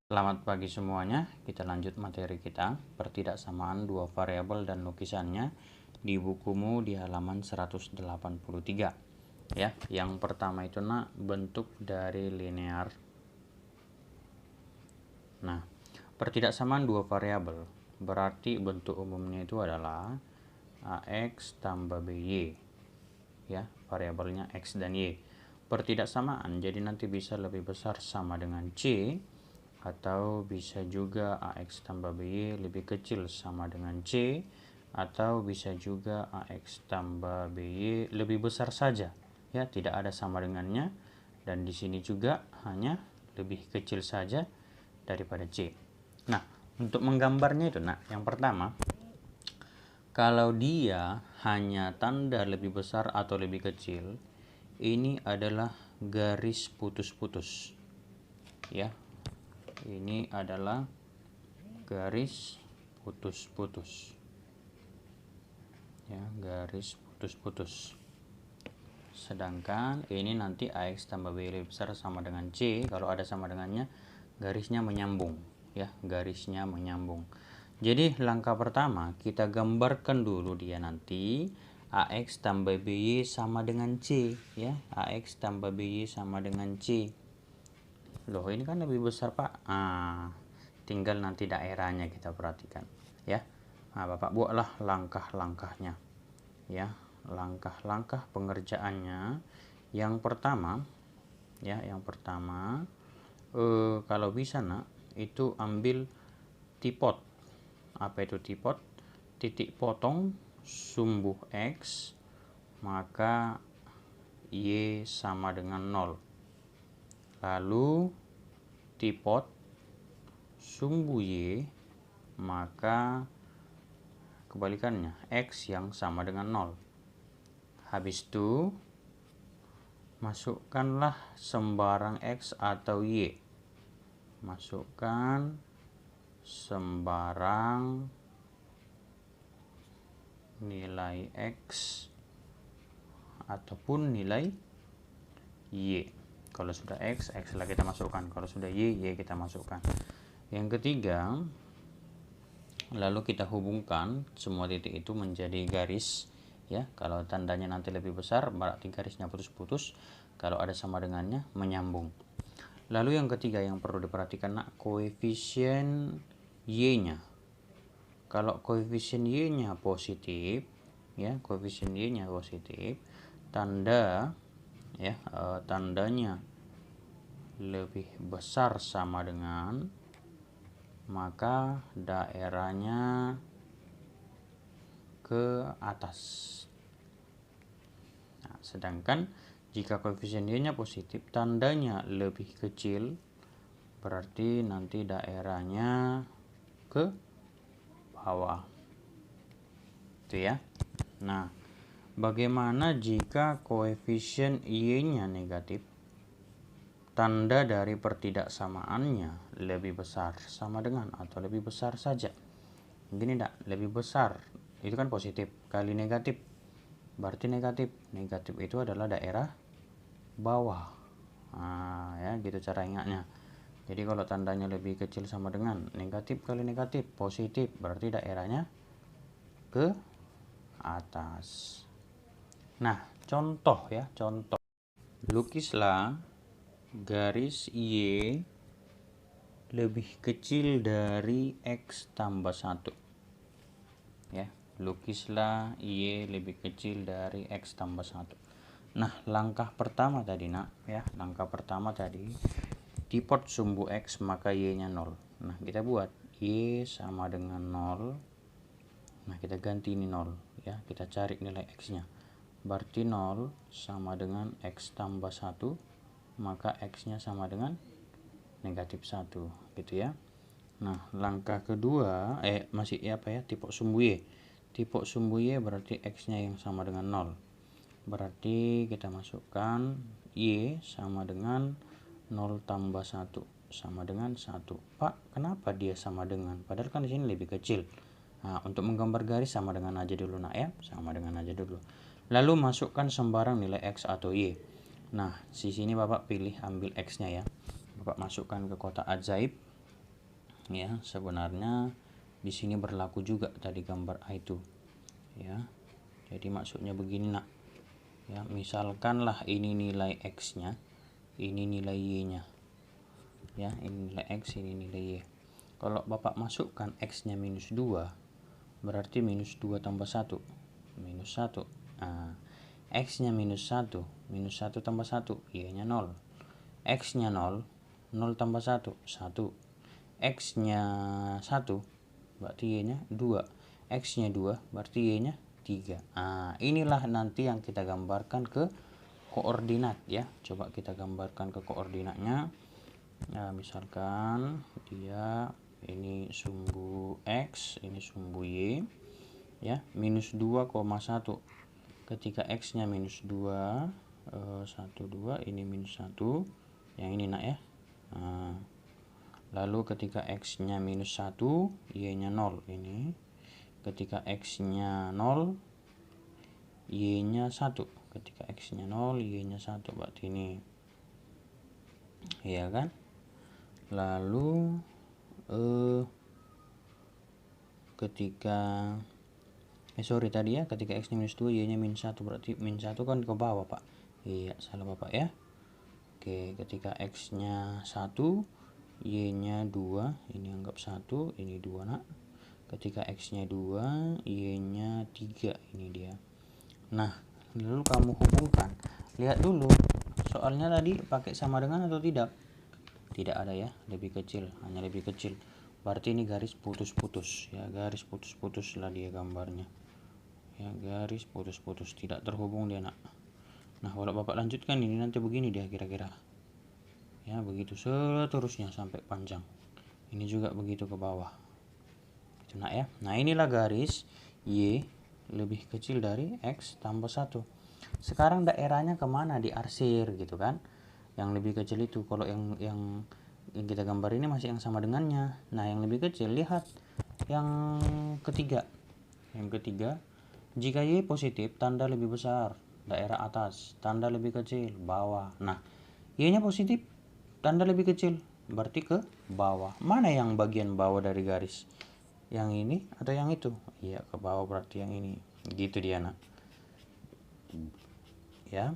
Selamat pagi semuanya, kita lanjut materi kita, pertidaksamaan dua variabel dan lukisannya di bukumu di halaman 183. Ya, yang pertama itu bentuk dari linear. Nah, pertidaksamaan dua variabel berarti bentuk umumnya itu adalah AX tambah BY. Ya, variabelnya X dan Y. Pertidaksamaan jadi nanti bisa lebih besar sama dengan C, atau bisa juga AX tambah BY lebih kecil sama dengan C, atau bisa juga AX tambah BY lebih besar saja, ya tidak ada sama dengannya, dan di sini juga hanya lebih kecil saja daripada C. Nah, untuk menggambarnya itu yang pertama, kalau dia hanya tanda lebih besar atau lebih kecil, ini adalah garis putus-putus, ya. Ini adalah garis putus-putus, ya, garis putus-putus. Sedangkan ini nanti AX tambah B lebih besar sama dengan C, kalau ada sama dengannya garisnya menyambung, ya, garisnya menyambung. Jadi langkah pertama kita gambarkan dulu dia nanti AX tambah BY sama dengan C, ya, AX tambah BY sama dengan C. Loh, ini kan lebih besar, Pak. Tinggal nanti daerahnya kita perhatikan, ya. Bapak buatlah langkah-langkahnya, ya, langkah-langkah pengerjaannya. Yang pertama, ya, kalau bisa itu ambil tipot. Apa itu tipot? Titik potong sumbu X, maka Y sama dengan 0. Lalu tipot sumbu Y, maka kebalikannya X yang sama dengan 0. Habis itu masukkanlah sembarang X atau Y. Masukkan sembarang nilai X ataupun nilai Y. Kalau sudah X lah kita masukkan. Kalau sudah Y kita masukkan. Yang ketiga, lalu kita hubungkan semua titik itu menjadi garis, ya. Kalau tandanya nanti lebih besar berarti garisnya putus-putus, kalau ada sama dengannya menyambung. Lalu yang ketiga yang perlu diperhatikan koefisien Y-nya. Kalau koefisien Y-nya positif, ya, koefisien Y-nya positif, tanda, ya, tandanya lebih besar sama dengan, maka daerahnya ke atas. Nah, sedangkan jika koefisien Y-nya positif, tandanya lebih kecil, berarti nanti daerahnya ke bawah. Itu ya. Nah, bagaimana jika koefisien Y-nya negatif? Tanda dari pertidaksamaannya lebih besar sama dengan atau lebih besar saja. Gini lebih besar itu kan positif kali negatif berarti negatif. Negatif itu adalah daerah bawah. Ya gitu cara ingatnya. Jadi kalau tandanya lebih kecil sama dengan negatif kali negatif positif, berarti daerahnya ke atas. Nah, contoh ya, contoh. Lukislah garis Y lebih kecil dari X tambah 1. Ya, lukislah Y lebih kecil dari X tambah 1. Nah, langkah pertama tadi langkah pertama tadi tipot sumbu X maka Y-nya 0. Nah, kita buat Y sama dengan 0. Nah, kita ganti ini 0, ya. Kita cari nilai X-nya. Berarti 0 sama dengan X tambah 1, maka X-nya sama dengan negatif 1, gitu ya. Nah, langkah kedua, tipok sumbu Y. Tipok sumbu Y berarti X-nya yang sama dengan 0. Berarti kita masukkan Y sama dengan 0 tambah 1 sama dengan 1. Pak, kenapa dia sama dengan? Padahal kan di sini lebih kecil. Nah, untuk menggambar garis sama dengan aja dulu ya. Sama dengan aja dulu. Lalu masukkan sembarang nilai X atau Y. Nah, di sini Bapak pilih ambil X-nya ya. Bapak masukkan ke kotak ajaib. Ya, sebenarnya di sini berlaku juga tadi gambar A itu. Ya. Jadi maksudnya begini nak. Ya, misalkanlah ini nilai X-nya, ini nilai Y-nya. Ya, ini nilai X, ini nilai Y. Kalau Bapak masukkan X-nya minus 2, berarti minus 2 tambah 1. Minus 1. Nah, X-nya minus 1. Minus 1 tambah 1. Y-nya 0. X-nya 0. 0 tambah 1. 1. X-nya 1. Berarti Y-nya 2. X-nya 2. Berarti Y-nya 3. Nah, inilah nanti yang kita gambarkan ke koordinat ya. Coba kita gambarkan ke koordinatnya. Nah, misalkan dia ini sumbu X, ini sumbu Y ya, minus 2,1. Ketika X-nya minus 2, 1, 2, ini minus 1, yang ini nak ya. Nah, lalu ketika X-nya minus 1, Y-nya 0 ini. Ketika X-nya 0, Y-nya 1. Ketika X-nya 0, Y-nya 1, berarti ini. Iya kan? Lalu ketika tadi ya, ketika X-nya minus 2, Y-nya minus 1, berarti minus 1 kan ke bawah Pak. Iya, salah Bapak ya. Oke, ketika X-nya 1, Y-nya 2, ini anggap 1, ini 2 nak. Ketika X-nya 2, Y-nya 3, ini dia. Nah, lalu kamu hubungkan. Lihat dulu, soalnya tadi pakai sama dengan atau tidak? Tidak ada ya, lebih kecil, hanya lebih kecil. Berarti ini garis putus-putus ya, garis putus-putus lah dia gambarnya. Ya, garis putus-putus, tidak terhubung dia nak. Nah, kalau Bapak lanjutkan ini nanti begini dia kira-kira. Ya, begitu seterusnya sampai panjang. Ini juga begitu ke bawah. Itu nak ya. Nah, inilah garis Y lebih kecil dari X tambah 1. Sekarang daerahnya kemana? Diarsir gitu kan. Yang lebih kecil itu, kalau yang kita gambar ini masih yang sama dengannya. Nah, yang lebih kecil, lihat yang ketiga. Yang ketiga, jika Y positif, tanda lebih besar, daerah atas. Tanda lebih kecil, bawah. Nah, Y-nya positif, tanda lebih kecil, berarti ke bawah. Mana yang bagian bawah dari garis? Yang ini atau yang itu? Iya, ke bawah, berarti yang ini. Gitu dia nak. Ya.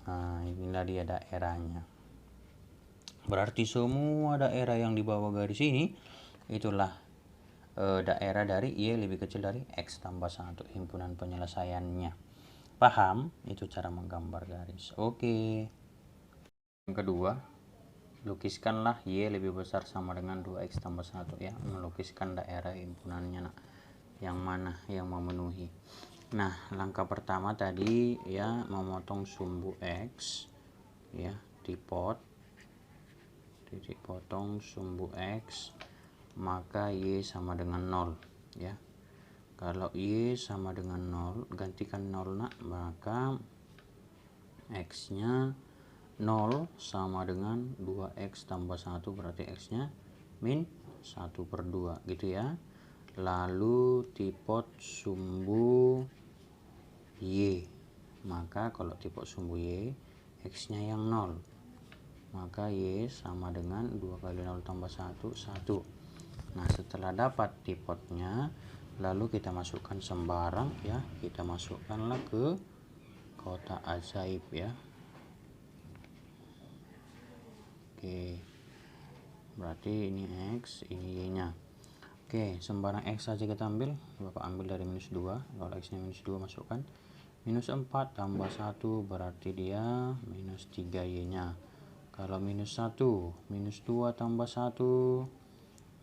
Nah, inilah dia daerahnya. Berarti semua daerah yang di bawah garis ini itulah daerah dari Y lebih kecil dari X tambah 1, himpunan penyelesaiannya. Paham? Itu cara menggambar garis. Oke. Yang kedua, lukiskanlah Y lebih besar sama dengan 2X tambah 1 ya. Melukiskan daerah himpunannya. Nah, yang mana yang memenuhi? Nah, langkah pertama tadi ya, memotong sumbu X ya, dipot, titik potong sumbu X, maka Y sama dengan 0 ya. Kalau Y sama dengan 0, gantikan 0 nak, maka X nya 0 sama dengan 2X tambah 1, berarti X nya min 1/2 gitu ya. Lalu tipot sumbu Y, maka kalau tipot sumbu Y, X nya yang 0, maka Y sama dengan 2 kali 0 tambah 1, 1. Nah, setelah dapat tipotnya, lalu kita masukkan sembarang ya, kita masukkanlah ke kotak ajaib ya. Oke, berarti ini X, ini Y nya. Oke, sembarang X saja kita ambil. Bapak ambil dari minus 2. Kalau X nya minus 2, masukkan minus 4 tambah 1, berarti dia minus 3 Y nya. Kalau minus 1, minus 2 tambah 1,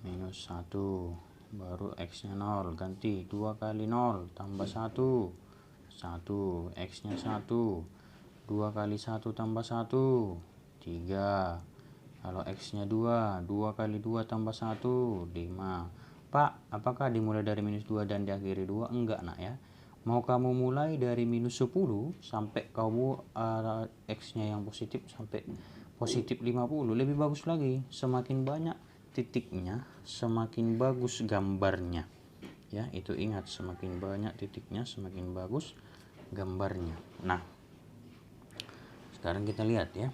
minus 1, baru X nya 0, ganti 2 kali 0 tambah 1, 1, X nya 1, 2 kali 1 tambah 1, 3. Kalau X nya 2, 2 kali 2 tambah 1, 5. Pak, apakah dimulai dari minus 2 dan diakhiri 2? Enggak nak ya. Mau kamu mulai dari minus 10 sampai kamu X nya yang positif sampai positif 50, lebih bagus lagi. Semakin banyak titiknya, semakin bagus gambarnya ya. Itu ingat, semakin banyak titiknya semakin bagus gambarnya. Nah, sekarang kita lihat ya.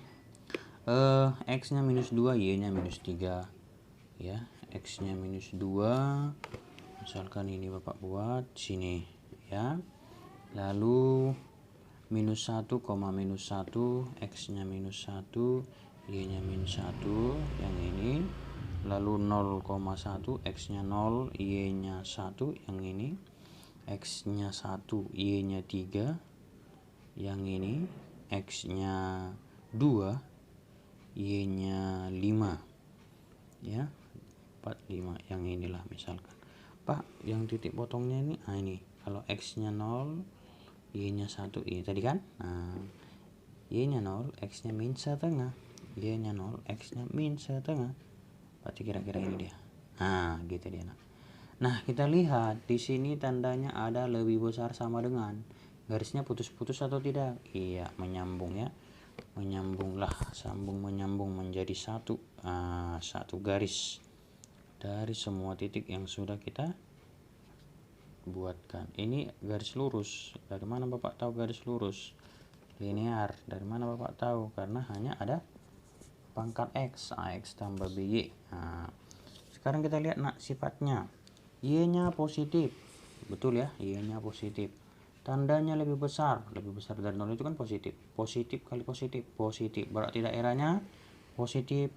X nya minus 2, Y nya minus 3 ya. X-nya minus 2, misalkan ini Bapak buat sini ya. Lalu minus 1, minus 1, X-nya minus 1, Y-nya minus 1, yang ini. Lalu 0,1, X-nya 0, Y-nya 1, yang ini. X-nya 1, Y-nya 3, yang ini. X-nya 2, Y-nya 5 ya, 45, yang inilah misalkan. Pak, yang titik potongnya ini, ini kalau X-nya 0, Y-nya 1, ini tadi kan. Nah, Y-nya 0, X-nya min setengah, Y-nya 0, X-nya min setengah. Berarti kira-kira ini dia. Nah, gitu dia. Nah, kita lihat di sini tandanya ada lebih besar sama dengan. Garisnya putus-putus atau tidak? Iya, menyambung ya. Menyambunglah, sambung menyambung menjadi satu. Satu garis dari semua titik yang sudah kita buatkan. Ini garis lurus. Dari mana Bapak tahu garis lurus? Linear. Dari mana Bapak tahu? Karena hanya ada pangkat X, AX tambah BY. Nah, sekarang kita lihat sifatnya. Y-nya positif. Betul ya, Y-nya positif. Tandanya lebih besar dari 0 itu kan positif. Positif kali positif, positif. Berarti daerahnya positif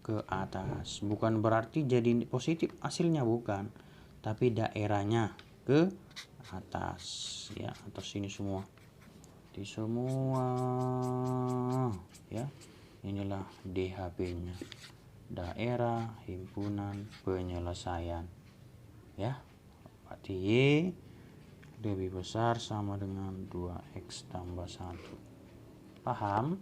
ke atas. Bukan berarti jadi positif hasilnya, bukan. Tapi daerahnya ke atas ya, atau sini semua. Di semua ya. Inilah DHP-nya. Daerah himpunan penyelesaian. Ya. Berarti Y lebih besar sama dengan 2X tambah 1. Paham?